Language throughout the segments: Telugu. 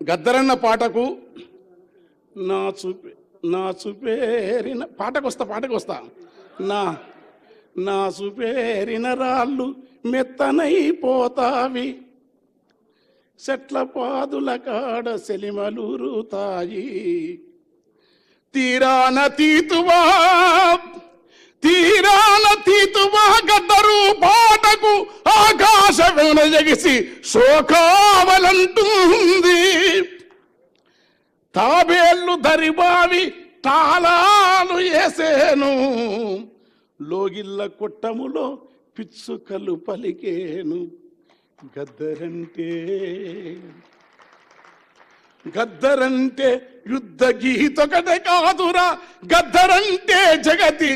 గద్దరన్న పాటకు నా చూపేరిన పాటకు వస్తా నా చూపేరిన రాళ్ళు మెత్తనైపోతావి, చెట్ల పాదుల కాడ సెలిమలూరుతాయి, తీరాన తీతువా గద్దరు పాటకు ఆకాశమున ఎగిసి శోకావలంటుంది, తాబేళ్ళు దరిబావి తాళాలు వేసేను, లోగిళ్ళ కొట్టములో పిచ్చుకలు పలికేను, గద్దరంటే యుద్ధ గీతొకటే కాదురా, గద్దరంటే జగతి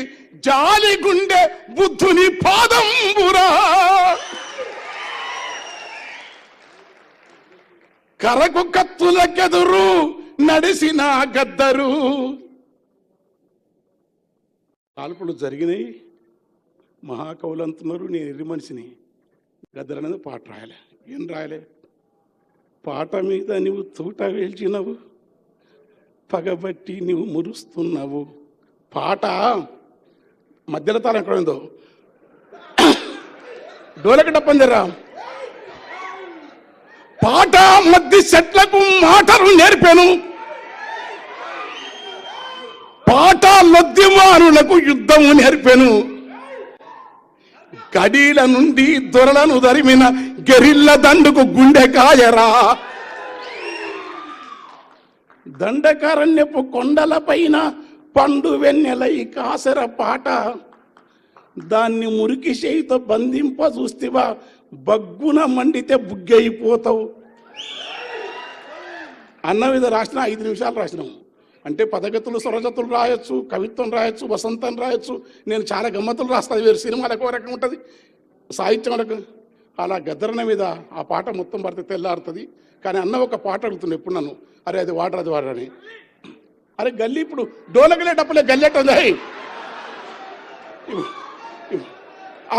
జాలి గుండె బుద్ధుని పాదంబురా, కరకు కత్తులకెదురు నడిసిన గద్దరు. కాల్పులు జరిగినాయి, మహాకవులు అంటున్నారు నేను ఎర్రి మనిషిని, గద్దరు అనేది పాట రాయలే. ఏం రాయలే? పాట మీద నువ్వు తూట వేల్చినవు, పగబట్టి నువ్వు మురుస్తున్నావు. పాట మధ్యలో తాను ఎక్కడ ఉందో డోలకి డప్పందిరా. పాట మధ్య చెట్లకు మాటలు నేర్పాను, పాట లొద్దిమారులకు యుద్ధము నేర్పాను, కడీల నుండి దొరలను దరిమిన గెరిల్ల దండుకు గుండె కాయరా, దండకారణ్యపు కొండల పైన పండు వెన్నెలై కాసర పాట, దాన్ని మురికి చేయితో బంధింప చూస్తేవా బగ్గున మండితే బుగ్గైపోతావు అన్న మీద రాసిన 5 నిమిషాలు రాసినాము. అంటే పదగతులు స్వరజతులు రాయొచ్చు, కవిత్వం రాయొచ్చు, వసంతం రాయొచ్చు. నేను చాలా గమ్మతులు రాస్తాను, వేరు సినిమాలకు ఒక రకం ఉంటుంది, సాహిత్యం రకం. అలా గద్దరన్న మీద ఆ పాట మొత్తం పడితే తెల్లారుతుంది. కానీ అన్న ఒక పాట అడుగుతుంది ఎప్పుడు నన్ను, అరే అది వాడరని. అరే గల్లీ ఇప్పుడు డోలకలే డప్పులే గల్లెట్టుంది,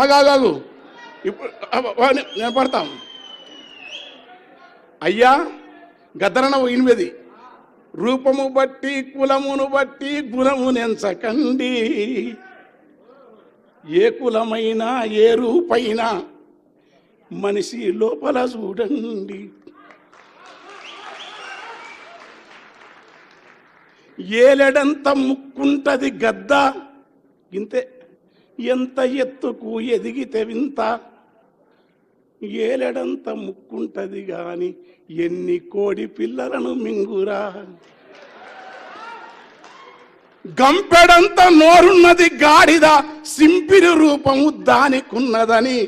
ఆగాగు ఇప్పుడు నేను పడతాం. అయ్యా గద్దరన్న 8 రూపము బట్టి కులమును బట్టి గుణము నెంచకండి, ఏ కులమైనా ఏ రూపైనా మనిషి లోపల చూడండి, ఏలెడంత ముక్కుంటది గద్ద ఇంతే, ఎంత ఎత్తుకు ఎదిగితే వింత, ఏలెడంత ముక్కుంటది గాని ఎన్ని కోడి పిల్లలను మింగురా, గంపెడంత నోరున్నది గాడిద సింపిరి రూపము దానికున్నదని,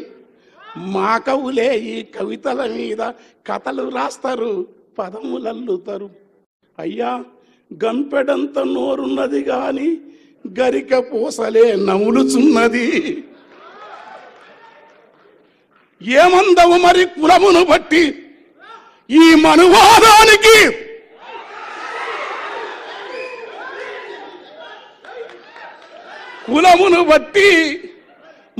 మా కవులే ఈ కవితల మీద కథలు రాస్తారు, పదములల్లుతారు. అయ్యా గంపెడంత నోరున్నది గాని గరిక పూసలే నములుచున్నది, ఏమందవు మరి కులమును బట్టి ఈ మనువాదానికి, కులమును బట్టి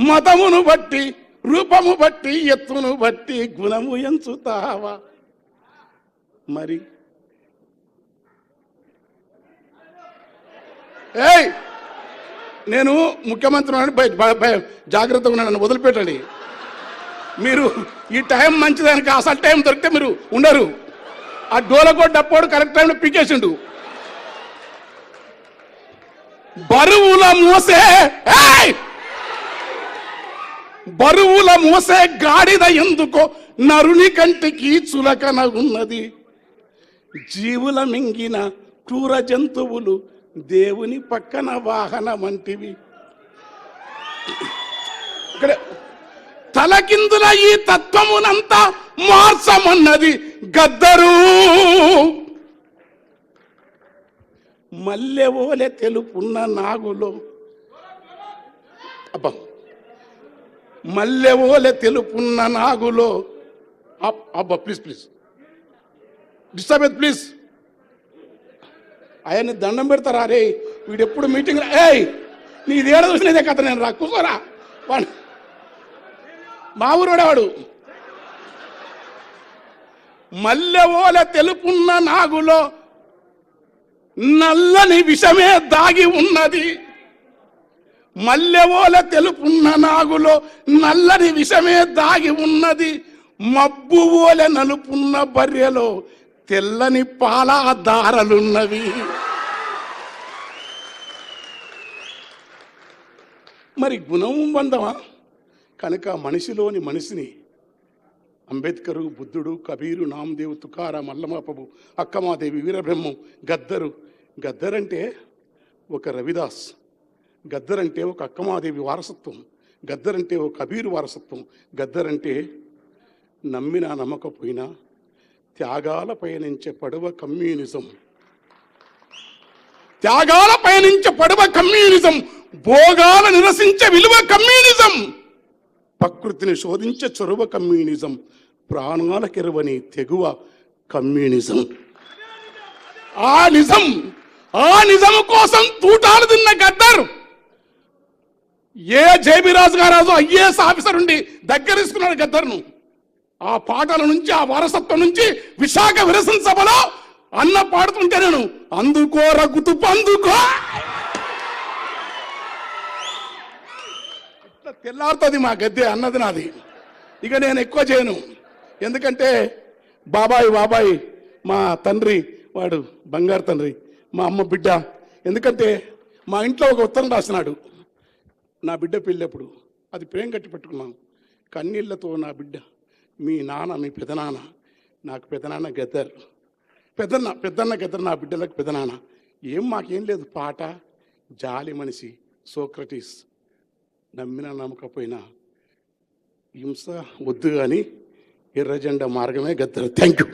మతమును బట్టి రూపము బట్టి ఎత్తును బట్టి గుణము ఎంచుతావా మరి? ఏయ్ నేను ముఖ్యమంత్రి జాగ్రత్తగా ఉన్నాను, వదిలిపెట్టండి. మీరు ఈ టైం మంచిదానికి అసలు టైం దొరికితే మీరు ఉండరు. ఆ డోలకోట డప్పోడు కరెక్ట్ టైంలో పీకేసిండు. బరువుల మోసే గాడిద ఎందుకో నరుని కంటికి చులకన ఉన్నది, జీవుల మింగిన క్రూర జంతువులు దేవుని పక్కన వాహనం వంటివి. ఇక్కడ తలకిందుల ఈ తత్వమునంతా మార్చమన్నది గద్దరు. మల్లెవోలే తెలుపున్న నాగులో, అబ్బా మల్లెవోలే తెలుపున్న నాగులో, అబ్బా ప్లీజ్ డిస్టర్బ్ ప్లీజ్. ఆయన్ని దండం పెడతారా? రే వీడు ఎప్పుడు మీటింగ్, ఏయ్ నీదేడ చూసినదే కథ, నేను రా కూర్చోరా. వాడు మా ఊరోడేవాడు. మల్లెవోల తెలుపున్న నాగులో నల్లని విషమే దాగి ఉన్నది. మల్లెవోల తెలుపున్న నాగులో నల్లని విషమే దాగి ఉన్నది. మబ్బు ఓల నలుపున్న బర్రెలో తెల్లని పాల దారలున్నవి. మరి గుణం బంధమా? కనుక మనిషిలోని మనిషిని అంబేద్కరు, బుద్ధుడు, కబీరు, నామదేవ్, తుకారాం, అల్లమాపబు, అక్కమాదేవి, వీరబ్రహ్మం, గద్దరంటే ఒక రవిదాస్, గద్దరంటే ఒక అక్కమాదేవి వారసత్వం, గద్దరంటే ఒక కబీరు వారసత్వం, గద్దరంటే నమ్మినా నమ్మకపోయినా త్యాగాల పయనించే పడవ కమ్యూనిజం, త్యాగాల పయనించే పడవ కమ్యూనిజం, భోగాల నిరసించే విలువ కమ్యూనిజం, ప్రకృతిని శోధించే చొరవ కమ్యూనిజం, ప్రాణాలకెరవని తెగువ కమ్యూనిజం. ఆ నిజం కోసం తూటాలు తిన్న గద్దర్ ఏ జేబీరాజు గారు ఐఏఎస్ ఆఫీసర్ ఉండి దగ్గరేసుకున్నాడు గద్దర్ను. ఆ పాటల నుంచి, ఆ వారసత్వం నుంచి విశాఖ విరసన సభలో అన్న పాడుతుంటే నేను అందుకో రగుతు పందుకో ఇట్లా తెల్లారుతుంది మా గద్దె అన్నది నాది. ఇక నేను ఎక్కువ చేయను, ఎందుకంటే బాబాయ్ మా తండ్రి, వాడు బంగారు తండ్రి, మా అమ్మ బిడ్డ. ఎందుకంటే మా ఇంట్లో ఒక ఉత్తరం రాసినాడు నా బిడ్డ పెళ్ళప్పుడు, అది ప్రేమ కట్టి పెట్టుకున్నాను. కన్నీళ్లతో నా బిడ్డ, మీ నాన్న, మీ పెదనాన్న, నాకు పెదనాన్న గద్దర్, పెద్దన్న గద్దర్, నా బిడ్డలకు పెదనాన్న. మాకేం లేదు, పాట, జాలి మనిషి, సోక్రటీస్, నమ్మినా నమ్మకపోయినా హింస వద్దు కానీ ఎర్రజెండా మార్గమే గద్దర్. Thank you.